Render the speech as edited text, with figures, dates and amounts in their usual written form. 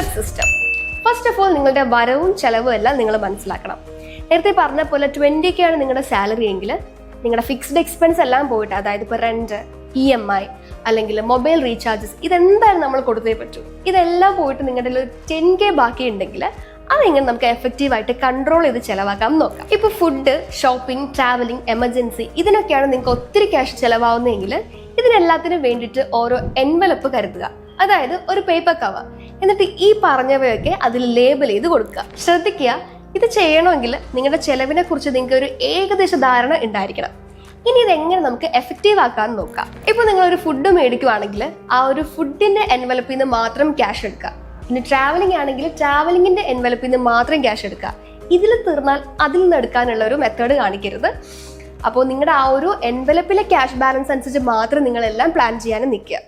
Envelope system. First of all നിങ്ങളുടെ വരവും ചെലവും എല്ലാം നിങ്ങൾ മനസ്സിലാക്കണം. നേരത്തെ പറഞ്ഞ പോലെ 20K ആണ് നിങ്ങളുടെ സാലറി എങ്കിൽ നിങ്ങളുടെ ഫിക്സ്ഡ് എക്സ്പെൻസ് എല്ലാം പോയിട്ട്, അതായത് ഇപ്പോൾ റെന്റ്, EMI അല്ലെങ്കിൽ മൊബൈൽ റീചാർജസ്, ഇതെന്തായാലും നമ്മൾ കൊടുത്തേ പറ്റൂ. ഇതെല്ലാം പോയിട്ട് നിങ്ങളുടെ 10K ബാക്കി ഉണ്ടെങ്കിൽ അതെങ്ങനെ നമുക്ക് എഫക്റ്റീവായിട്ട് കൺട്രോൾ ചെയ്ത് ചിലവാക്കാൻ നോക്കാം. ഇപ്പോൾ ഫുഡ്, ഷോപ്പിംഗ്, ട്രാവലിംഗ്, എമർജൻസി ഇതിനൊക്കെയാണ് നിങ്ങൾക്ക് ഒത്തിരി ക്യാഷ് ചിലവാകുന്നതെങ്കിൽ ഇതിനെല്ലാത്തിനും വേണ്ടിയിട്ട് ഓരോ എൻവലപ്പ് കരുതുക. അതായത് ഒരു പേപ്പർ കവർ, എന്നിട്ട് ഈ പറഞ്ഞവയൊക്കെ അതിൽ ലേബൽ ചെയ്ത് കൊടുക്കുക. ശ്രദ്ധിക്കുക, ഇത് ചെയ്യണമെങ്കിൽ നിങ്ങളുടെ ചെലവിനെ കുറിച്ച് നിങ്ങൾക്ക് ഒരു ഏകദേശ ധാരണ ഉണ്ടായിരിക്കണം. ഇനി ഇതെങ്ങനെ നമുക്ക് എഫക്റ്റീവ് ആക്കാൻ നോക്കാം. ഇപ്പോൾ നിങ്ങളൊരു ഫുഡ് മേടിക്കുവാണെങ്കിൽ ആ ഒരു ഫുഡിന്റെ എൻവലപ്പിൽ നിന്ന് മാത്രം ക്യാഷ് എടുക്കുക. ഇനി ട്രാവലിംഗ് ആണെങ്കിൽ ട്രാവലിംഗിന്റെ എൻവലപ്പിൽ നിന്ന് മാത്രം ക്യാഷ് എടുക്കുക. ഇതിൽ തീർന്നാൽ അതിൽ നിന്ന് എടുക്കാനുള്ള ഒരു മെത്തേഡ് കാണിക്കരുത്. അപ്പോൾ നിങ്ങളുടെ ആ ഒരു എൻവലപ്പിലെ ക്യാഷ് ബാലൻസ് അനുസരിച്ച് മാത്രം നിങ്ങളെല്ലാം പ്ലാൻ ചെയ്യാനും നിൽക്കുക.